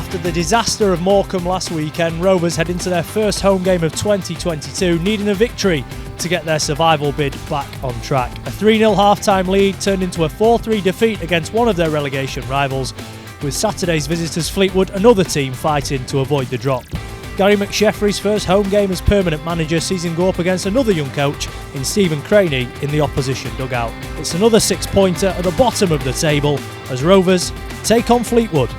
After the disaster of Morecambe last weekend, Rovers head into their first home game of 2022, needing a victory to get their survival bid back on track. A 3-0 half-time lead turned into a 4-3 defeat against one of their relegation rivals, with Saturday's visitors Fleetwood another team fighting to avoid the drop. Gary McSheffrey's first home game as permanent manager sees him go up against another young coach in Stephen Craney in the opposition dugout. It's another 6-pointer at the bottom of the table as Rovers take on Fleetwood.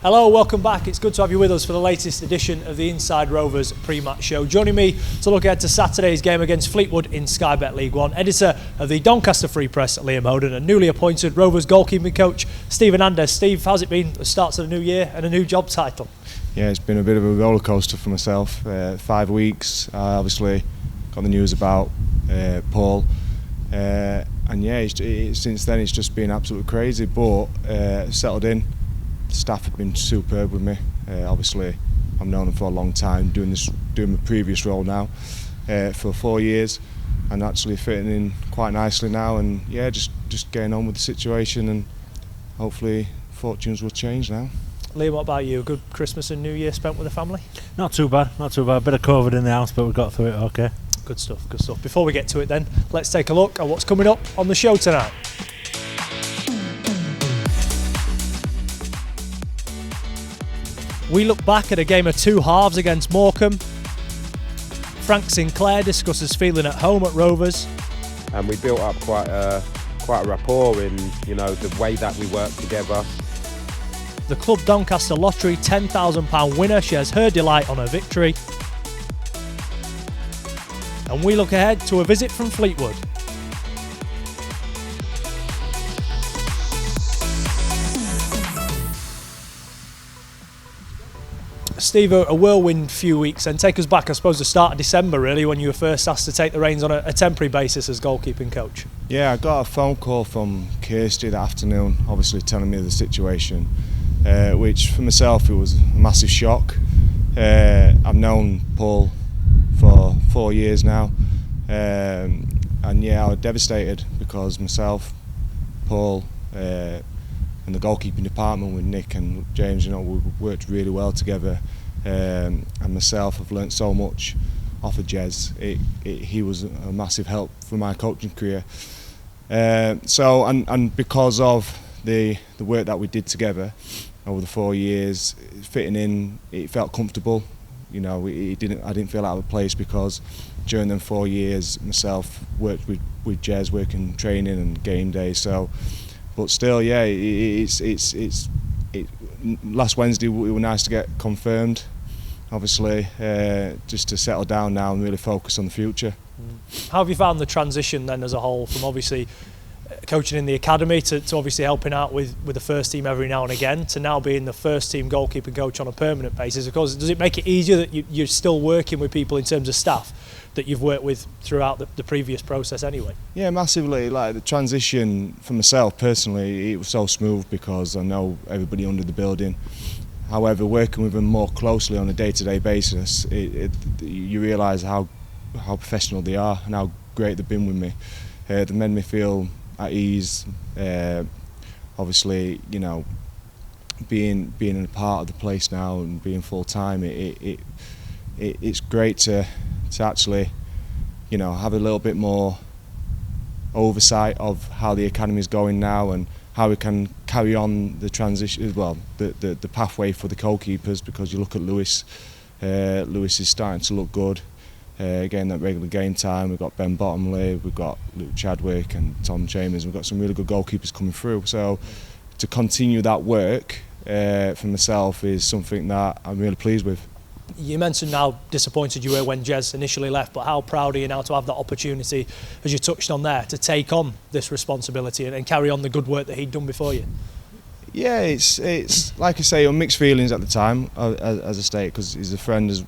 Hello, welcome back. It's good to have you with us for the latest edition of the Inside Rovers pre-match show. Joining me to look ahead to Saturday's game against Fleetwood in Sky Bet League One, editor of the Doncaster Free Press, Liam Hoden, and newly appointed Rovers goalkeeping coach, Stephen Andes. Steve, how's it been? The start to the new year and a new job title. Yeah, it's been a bit of a roller coaster for myself. 5 weeks. I obviously got the news about Paul, and yeah, since then it's just been absolutely crazy. But settled in. The staff have been superb with me. Obviously, I've known them for a long time, doing my previous role now for 4 years, and actually fitting in quite nicely now. And yeah, just getting on with the situation, and hopefully fortunes will change now. Liam, what about you? A good Christmas and New Year spent with the family? Not too bad, not too bad. A bit of COVID in the house, but we got through it okay. Good stuff, good stuff. Before we get to it then, let's take a look at what's coming up on the show tonight. We look back at a game of two halves against Morecambe. Frank Sinclair discusses feeling at home at Rovers. And we built up quite a rapport in the way that we work together. The Club Doncaster Lottery £10,000 winner shares her delight on her victory. And we look ahead to a visit from Fleetwood. Steve, a whirlwind few weeks, and take us back, I suppose, the start of December really, when you were first asked to take the reins on a temporary basis as goalkeeping coach. Yeah, I got a phone call from Kirsty that afternoon, obviously telling me the situation, which for myself it was a massive shock. I've known Paul for 4 years now, and yeah, I was devastated because myself, Paul, and the goalkeeping department with Nick and James, we worked really well together, and myself, I've learnt so much off of Jez. He was a massive help for my coaching career. So because of the work that we did together over the 4 years, fitting in, it felt comfortable. I didn't feel out of place because during them 4 years, myself worked with Jez, working training and game day. But still, yeah, last Wednesday it was nice to get confirmed, obviously, just to settle down now and really focus on the future. How have you found the transition then as a whole, from obviously coaching in the academy to obviously helping out with the first team every now and again, to now being the first team goalkeeping coach on a permanent basis? Of course, does it make it easier that you're still working with people in terms of staff that you've worked with throughout the previous process anyway? Yeah, massively. Like the transition for myself personally, it was so smooth because I know everybody under the building. However, working with them more closely on a day-to-day basis, you realise how professional they are and how great they've been with me. They made me feel at ease. Obviously, being a part of the place now and being full time, it's great to actually, have a little bit more oversight of how the academy is going now and how we can carry on the transition, the pathway for the goalkeepers, because you look at Lewis. Lewis is starting to look good. Getting that regular game time. We've got Ben Bottomley, we've got Luke Chadwick and Tom Chambers. We've got some really good goalkeepers coming through. So to continue that work for myself is something that I'm really pleased with. You mentioned how disappointed you were when Jez initially left, but how proud are you now to have that opportunity, as you touched on there, to take on this responsibility and carry on the good work that he'd done before you? Yeah, it's like I say, mixed feelings at the time, as I state, because he's a friend as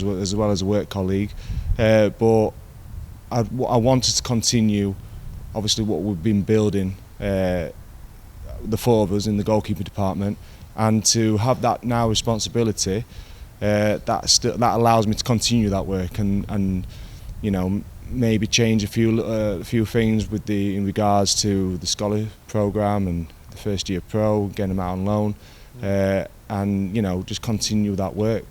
well as a work colleague, but I wanted to continue obviously what we've been building, the four of us in the goalkeeper department, and to have that now responsibility, that allows me to continue that work and maybe change a few things in regards to the scholar programme and the first year pro, getting them out on loan, and just continue that work.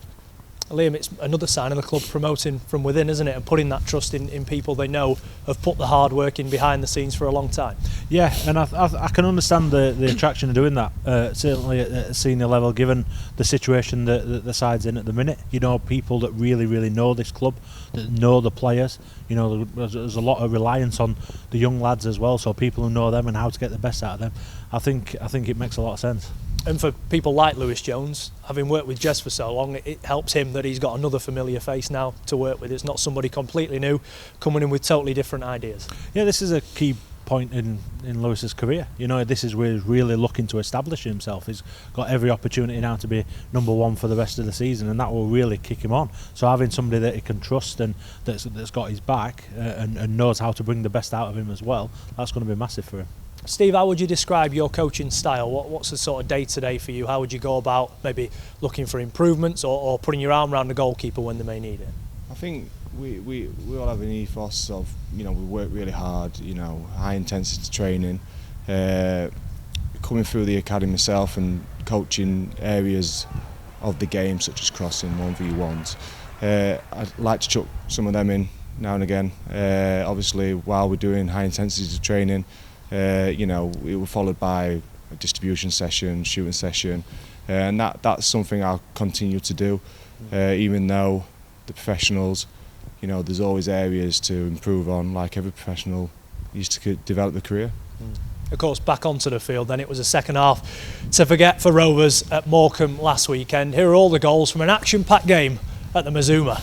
Liam, it's another sign of the club promoting from within, isn't it, and putting that trust in people they know have put the hard work in behind the scenes for a long time. Yeah, and I can understand the attraction of doing that, certainly at a senior level, given the situation that the side's in at the minute. People that really know this club, that know the players. There's a lot of reliance on the young lads as well, so people who know them and how to get the best out of them. I think it makes a lot of sense. And for people like Lewis Jones, having worked with Jez for so long, it helps him that he's got another familiar face now to work with. It's not somebody completely new coming in with totally different ideas. Yeah, this is a key point in Lewis's career. This is where he's really looking to establish himself. He's got every opportunity now to be number one for the rest of the season, and that will really kick him on. So having somebody that he can trust and that's got his back and knows how to bring the best out of him as well, that's going to be massive for him. Steve, how would you describe your coaching style? What's the sort of day-to-day for you? How would you go about maybe looking for improvements or putting your arm around the goalkeeper when they may need it? I think we all have an ethos of, we work really hard, high intensity training, coming through the academy myself and coaching areas of the game such as crossing, 1v1s. I'd like to chuck some of them in now and again. Obviously, while we're doing high intensity training, it was followed by a distribution session, shooting session, and that's something I'll continue to do, even though the professionals, there's always areas to improve on, like every professional used to develop the career. Of course, back onto the field then, it was a second half to forget for Rovers at Morecambe last weekend. Here are all the goals from an action-packed game at the Mazuma.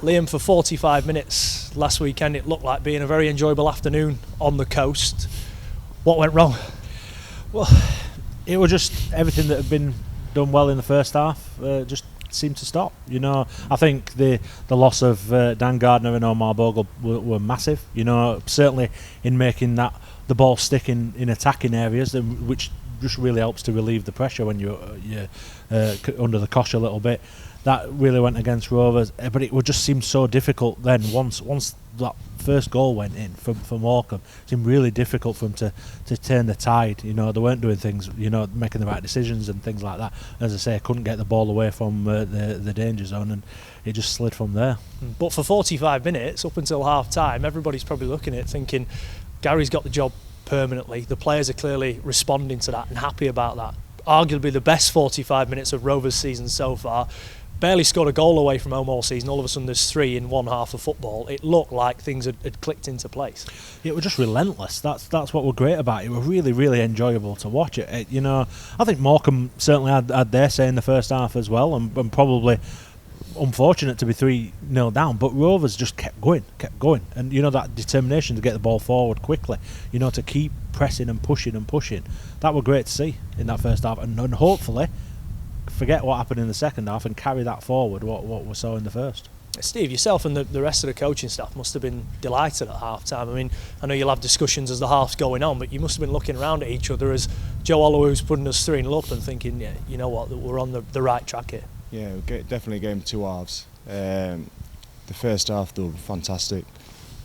Liam, for 45 minutes last weekend, it looked like being a very enjoyable afternoon on the coast. What went wrong? Well, it was just everything that had been done well in the first half just seemed to stop. I think the loss of Dan Gardner and Omar Bogle were massive. Certainly in making the ball stick in attacking areas, which just really helps to relieve the pressure when you're under the cosh a little bit. That really went against Rovers, but it would just seem so difficult then once that first goal went in for Morecambe. It seemed really difficult for them to turn the tide. They weren't doing things, making the right decisions and things like that. As I say, I couldn't get the ball away from the danger zone, and it just slid from there. But for 45 minutes, up until half-time, everybody's probably looking at it thinking, Gary's got the job permanently. The players are clearly responding to that and happy about that. Arguably the best 45 minutes of Rovers' season so far. barely scored a goal away from home all season. All of a sudden there's 3 in one half of football. It looked like things had clicked into place. It was just relentless. That's what was great about it. It was really, really enjoyable to watch it. I think Morecambe certainly had their say in the first half as well, and probably unfortunate to be 3-0 down, but Rovers just kept going, and that determination to get the ball forward quickly, to keep pressing and pushing. That was great to see in that first half, and hopefully forget what happened in the second half and carry that forward, what we saw in the first. Steve, yourself and the rest of the coaching staff must have been delighted at half time. I mean, I know you'll have discussions as the half's going on, but you must have been looking around at each other as Joe Holloway's putting us 3-0 up and thinking, yeah, you know what, we're on the right track here. Yeah, definitely a game of two halves. The first half, they were fantastic.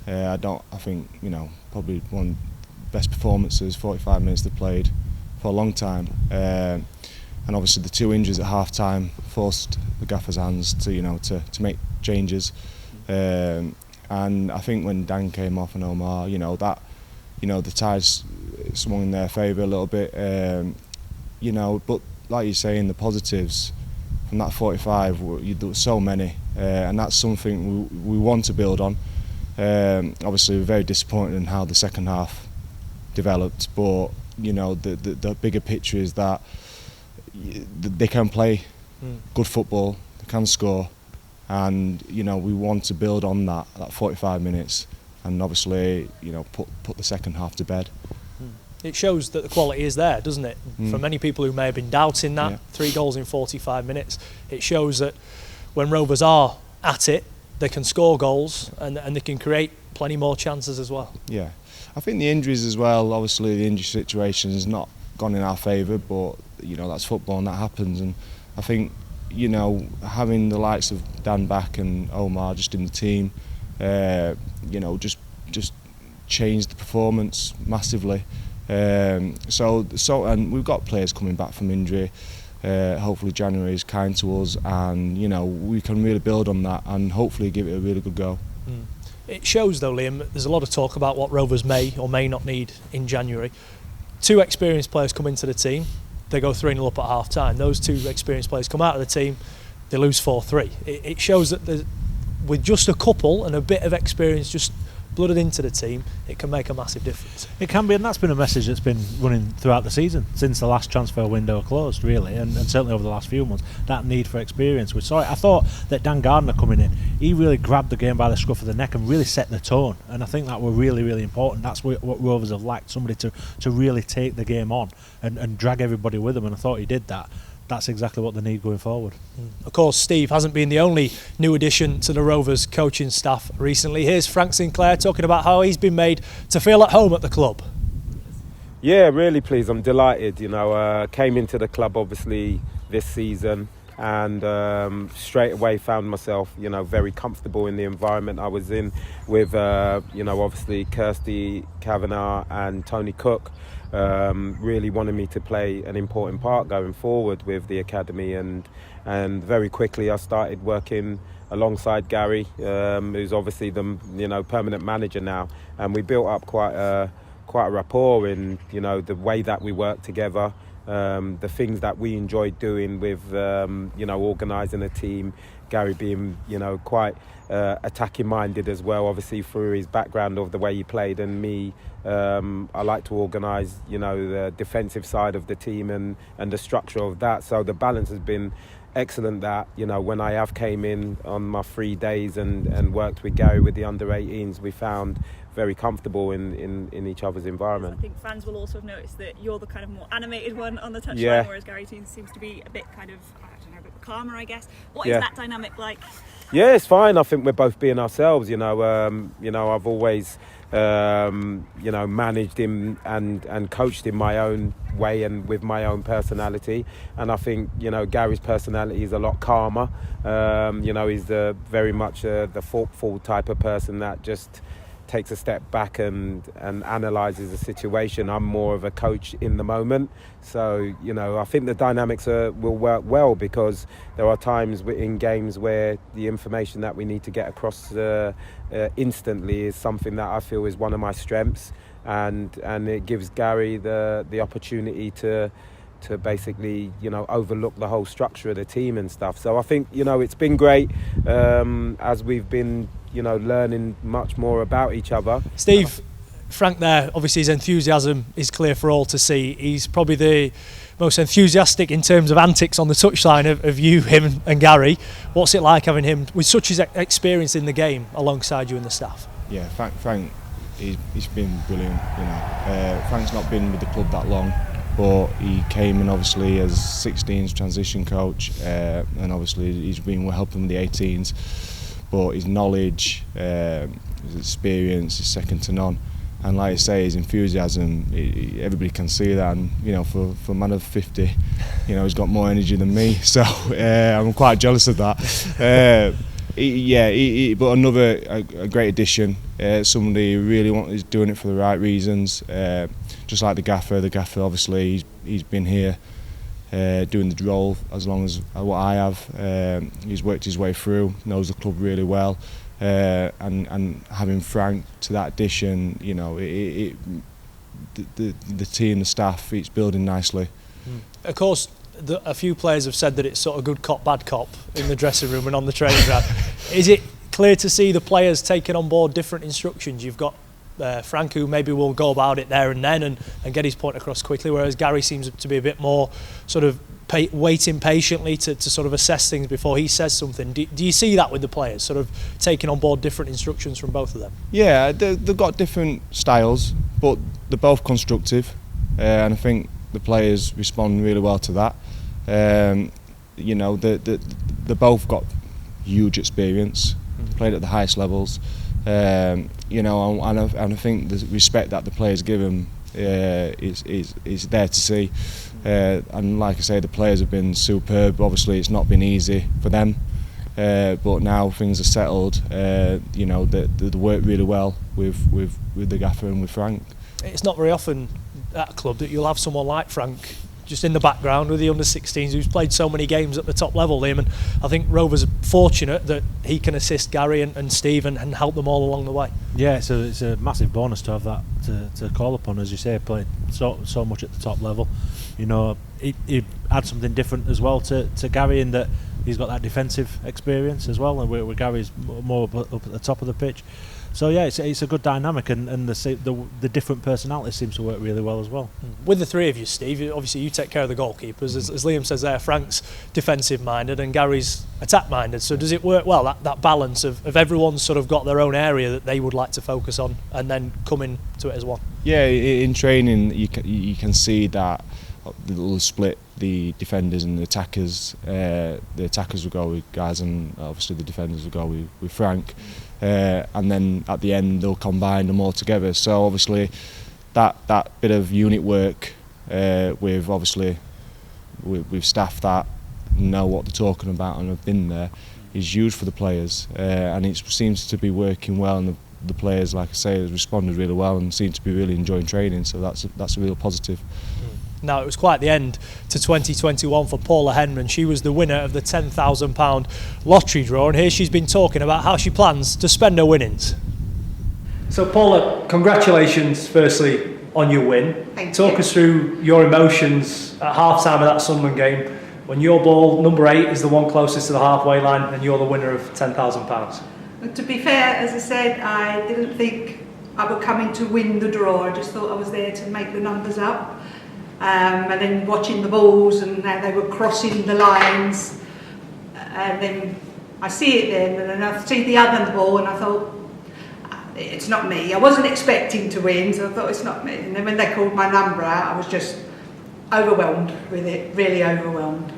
I think, probably one of the best performances, 45 minutes they played for a long time. And obviously the 2 injuries at half time forced the gaffer's hands to make changes. And I think when Dan came off and Omar, the tides swung in their favour a little bit. But like you're saying, the positives from that 45, there were so many, and that's something we want to build on. Obviously, we're very disappointed in how the second half developed, but the bigger picture is that they can play good football, they can score, and we want to build on that 45 minutes, and obviously put the second half to bed. It shows that the quality is there, doesn't it? For many people who may have been doubting that, 3 goals in 45 minutes, it shows that when Rovers are at it, they can score goals and they can create plenty more chances as well. Yeah, I think the injuries as well, obviously the injury situation has not gone in our favour, but that's football and that happens, and I think having the likes of Dan back and Omar just in the team, just changed the performance massively. And we've got players coming back from injury. Hopefully January is kind to us, and we can really build on that and hopefully give it a really good go. It shows though, Liam, there's a lot of talk about what Rovers may or may not need in January. 2 experienced players come into the team, they go 3-0 up at half time. Those 2 experienced players come out of the team, they lose 4-3. It shows that with just a couple and a bit of experience just blooded into the team, it can make a massive difference. It can be, and that's been a message that's been running throughout the season since the last transfer window closed, really, and certainly over the last few months. That need for experience. We saw it. I thought that Dan Gardner coming in, he really grabbed the game by the scruff of the neck and really set the tone, and I think that were really, really important. That's what Rovers have lacked, somebody to really take the game on and drag everybody with them, and I thought he did that. That's exactly what they need going forward. Of course, Steve hasn't been the only new addition to the Rovers coaching staff recently. Here's Frank Sinclair talking about how he's been made to feel at home at the club. Yeah, really pleased. I'm delighted. Came into the club obviously this season, and straight away found myself, very comfortable in the environment I was in with, obviously Kirsty Kavanagh and Tony Cook. Really wanted me to play an important part going forward with the academy, and very quickly I started working alongside Gary, who's obviously the permanent manager now, and we built up quite a rapport in the way that we work together, the things that we enjoyed doing with organising a team. Gary being quite attacking minded as well, obviously through his background of the way he played, and me, I like to organise the defensive side of the team and the structure of that. So the balance has been excellent. That when I have came in on my 3 days and worked with Gary with the under-18s, we found very comfortable in each other's environment. I think fans will also have noticed that you're the kind of more animated one on the touchline, whereas Gary seems to be a bit kind of, a bit calmer, I guess. What is that dynamic like? Yeah, it's fine. I think we're both being ourselves. I've always managed him and coached in my own way and with my own personality, and I think Gary's personality is a lot calmer. He's very much the thoughtful type of person that just takes a step back and analyses the situation. I'm more of a coach in the moment, so I think the dynamics will work well, because there are times in games where the information that we need to get across instantly is something that I feel is one of my strengths, and it gives Gary the opportunity to to basically, you know, overlook the whole structure of the team and stuff. So I think, you know, it's been great as we've been, you know, learning much more about each other. Steve, Frank there, obviously his enthusiasm is clear for all to see. He's probably the most enthusiastic in terms of antics on the touchline of you, him and Gary. What's it like having him with such his experience in the game alongside you and the staff? Yeah, Frank he's been brilliant. You know, Frank's not been with the club that long, but he came in obviously as 16s transition coach, and obviously he's been helping with the 18s. But his knowledge, his experience is second to none. And like I say, his enthusiasm, everybody can see that. And you know, for a man of 50, you know, he's got more energy than me. So I'm quite jealous of that. But another a great addition. Somebody who really is doing it for the right reasons. Just like the gaffer. The gaffer, obviously, he's been here doing the role as long as what I have. He's worked his way through, knows the club really well. And having Frank to that addition, you know, the team, the staff, it's building nicely. Of course, a few players have said that it's sort of good cop, bad cop in the dressing room and on the training ground. Is it clear to see the players taking on board different instructions? You've got Frank, who maybe will go about it there and then and get his point across quickly, whereas Gary seems to be a bit more sort of waiting patiently to sort of assess things before he says something. Do you see that with the players, sort of taking on board different instructions from both of them? Yeah, they've got different styles, but they're both constructive, and I think the players respond really well to that. You know, they both got huge experience, played at the highest levels. You know, and I think the respect that the players give them is there to see. And like I say, the players have been superb. Obviously, it's not been easy for them, but now things are settled. You know, they work really well with the gaffer and with Frank. It's not very often at a club that you'll have someone like Frank just in the background with the under-16s who's played so many games at the top level, Liam, and I think Rovers are fortunate that he can assist Gary and Steve and help them all along the way. Yeah, it's a massive bonus to have that to call upon, as you say, played so much at the top level. You know, he adds something different as well to Gary in that he's got that defensive experience as well, and where Gary's more up at the top of the pitch. So yeah, it's a good dynamic, and the different personalities seems to work really well as well. With the three of you, Steve, obviously you take care of the goalkeepers. As Liam says there, Frank's defensive-minded and Gary's attack-minded. So does it work well, that balance of everyone's sort of got their own area that they would like to focus on and then come into it as one? Yeah, in training you can see that they'll split the defenders and the attackers. The attackers will go with Gaz, and obviously the defenders will go with Frank. And then at the end they'll combine them all together. So obviously that bit of unit work with obviously with staff that know what they're talking about and have been there is huge for the players, and it seems to be working well, and the players, like I say, have responded really well and seem to be really enjoying training, so that's a real positive. Now, it was quite the end to 2021 for Paula Henman. She was the winner of the £10,000 lottery draw, and here she's been talking about how she plans to spend her winnings. So Paula, congratulations firstly on your win. Talk us through your emotions at half-time of that Sunderland game when your ball, number 8, is the one closest to the halfway line and you're the winner of £10,000. To be fair, as I said, I didn't think I would come in to win the draw. I just thought I was there to make the numbers up. And then watching the balls and how they were crossing the lines, and then I see it then, and then I see the other ball, and I thought, it's not me. I wasn't expecting to win, so I thought it's not me. And then when they called my number out, I was just overwhelmed with it, really overwhelmed.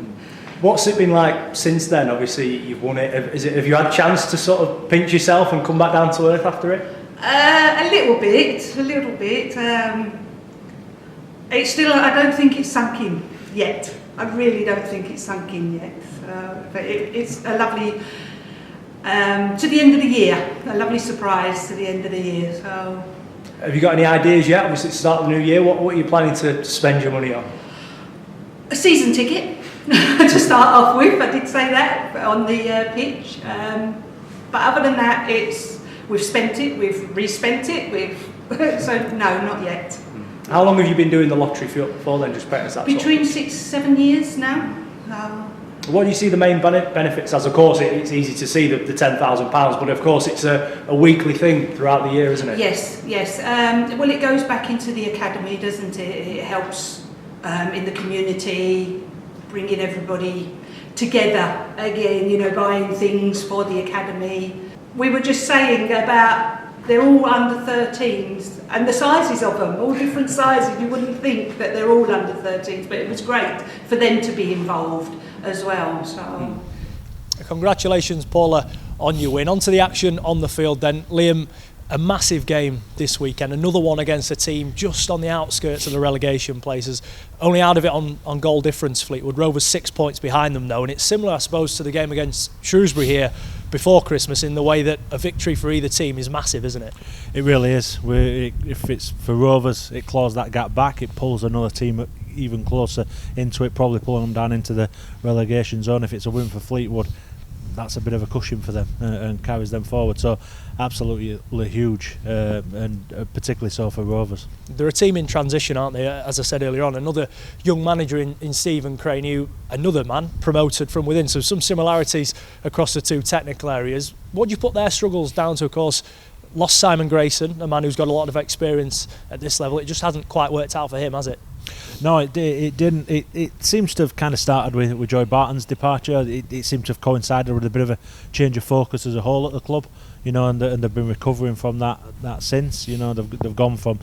What's it been like since then? Obviously you've won it. Have you had a chance to sort of pinch yourself and come back down to earth after it? A little bit. It's still, I don't think it's sunk in yet. I really don't think it's sunk in yet. But it's a lovely, to the end of the year, a lovely surprise to the end of the year. So, have you got any ideas yet? Obviously, it's the start of the new year. What are you planning to spend your money on? A season ticket to start off with. I did say that on the pitch. But other than that, we've spent it, we've respent it, so no, not yet. How long have you been doing the lottery for then, just Peter? Between 6-7 years now. What do you see the main benefits as? Of course, it's easy to see the £10,000, but of course it's a weekly thing throughout the year, isn't it? Yes. Well, it goes back into the academy, doesn't it? It helps in the community, bringing everybody together again, buying things for the academy. We were just saying about they're all under 13s and the sizes of them, all different sizes. You wouldn't think that they're all under 13s, but it was great for them to be involved as well. So, Congratulations, Paula, on your win. On to the action on the field then. Liam, a massive game this weekend, another one against a team just on the outskirts of the relegation places, only out of it on goal difference. Fleetwood Rovers 6 points behind them though, and it's similar, I suppose, to the game against Shrewsbury here before Christmas in the way that a victory for either team is massive, isn't it? It really is. If it's for Rovers, it claws that gap back, it pulls another team even closer into it, probably pulling them down into the relegation zone. If it's a win for Fleetwood, that's a bit of a cushion for them and carries them forward. So absolutely huge, and particularly so for Rovers. They're a team in transition, aren't they? As I said earlier on, another young manager in Stephen Crane, who, another man promoted from within, so some similarities across the two technical areas. What do you put their struggles down to? Of course, lost Simon Grayson, a man who's got a lot of experience at this level. It just hasn't quite worked out for him, has it? No, it didn't. It seems to have kind of started with Joy Barton's departure. It seemed to have coincided with a bit of a change of focus as a whole at the club, and they've been recovering from that since. They've gone for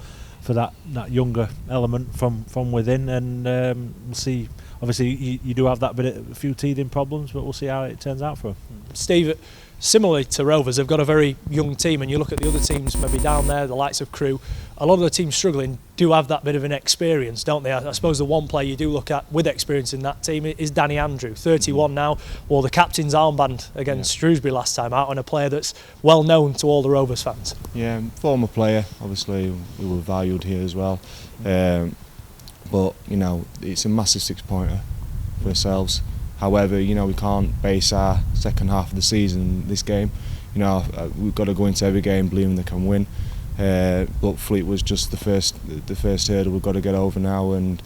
that younger element from within, and we'll see. Obviously, you do have a few teething problems, but we'll see how it turns out for them. Steve, similarly to Rovers, they've got a very young team, and you look at the other teams maybe down there, the likes of Crewe, a lot of the teams struggling do have that bit of an experience, don't they? I suppose the one player you do look at with experience in that team is Danny Andrew, 31 now, wore the captain's armband against Shrewsbury last time out, and a player that's well known to all the Rovers fans. Yeah, former player, obviously, we were valued here as well. But, it's a massive 6-pointer for ourselves. However, we can't base our second half of the season this game. We've got to go into every game believing they can win. But Fleet was just the first hurdle we've got to get over now. And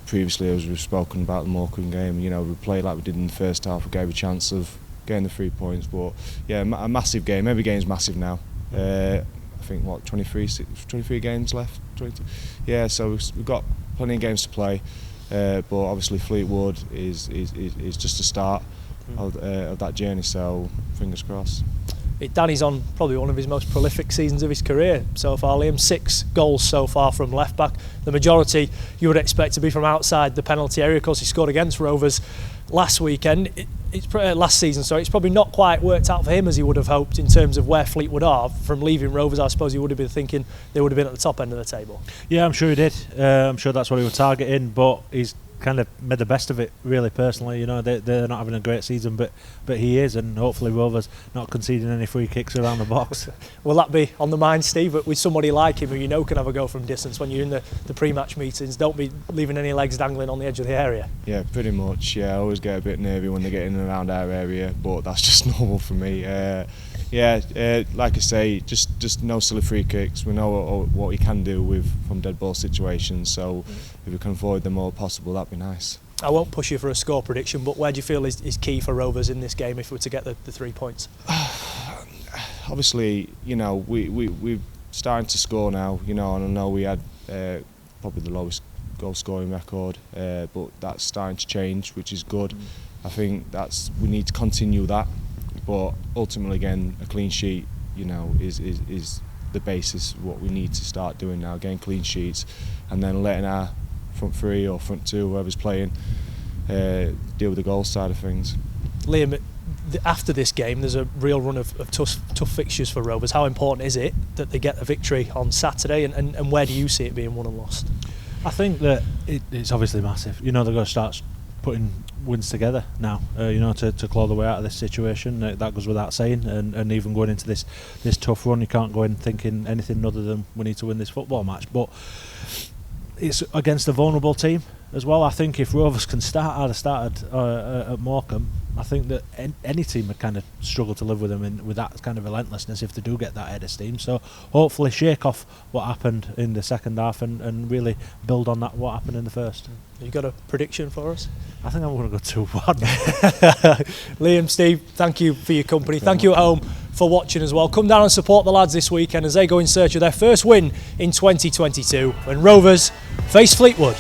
previously, as we've spoken about the Morecambe game, we played like we did in the first half. We gave a chance of getting the 3 points. But yeah, a massive game. Every game's massive now. I think 23 games left. 22. Yeah, so we've got plenty of games to play. But obviously Fleetwood is just a start of that journey, so fingers crossed. Danny's on probably one of his most prolific seasons of his career so far, Liam. 6 goals so far from left back. The majority you would expect to be from outside the penalty area. Of course, he scored against Rovers last weekend. Last season, so it's probably not quite worked out for him as he would have hoped in terms of where Fleetwood are. From leaving Rovers, I suppose he would have been thinking they would have been at the top end of the table. Yeah, I'm sure he did. I'm sure that's what he was targeting, but he's kind of made the best of it, really, personally. They're not having a great season, but he is, and hopefully Rovers not conceding any free kicks around the box. Will that be on the mind, Steve, with somebody like him who can have a go from distance when you're in the pre-match meetings? Don't be leaving any legs dangling on the edge of the area. Yeah, pretty much. Yeah, I always get a bit nervy when they get in and around our area, but that's just normal for me. Like I say, just no silly free kicks. We know what he can do from dead ball situations, so if we can avoid them all possible, that'd be nice. I won't push you for a score prediction, but where do you feel is key for Rovers in this game if we were to get the 3 points? Obviously, we're starting to score now, and I know we had probably the lowest goal scoring record, but that's starting to change, which is good. I think we need to continue that. But ultimately, again, a clean sheet, is the basis of what we need to start doing now. Getting clean sheets, and then letting our front three or front two, whoever's playing, deal with the goal side of things. Liam, after this game, there's a real run of tough fixtures for Rovers. How important is it that they get a victory on Saturday, and where do you see it being won and lost? I think that it's obviously massive. They're going to start putting wins together now, to claw the way out of this situation. That goes without saying, and even going into this tough run, you can't go in thinking anything other than we need to win this football match. But it's against a vulnerable team as well. I think if Rovers can start, I'd have started at Morecambe. I think that any team would kind of struggle to live with them with that kind of relentlessness if they do get that head of steam. So hopefully shake off what happened in the second half and really build on what happened in the first. You got a prediction for us? I think I'm going to go 2-1. Liam, Steve, thank you for your company. Thank you at home for watching as well. Come down and support the lads this weekend as they go in search of their first win in 2022 when Rovers face Fleetwood.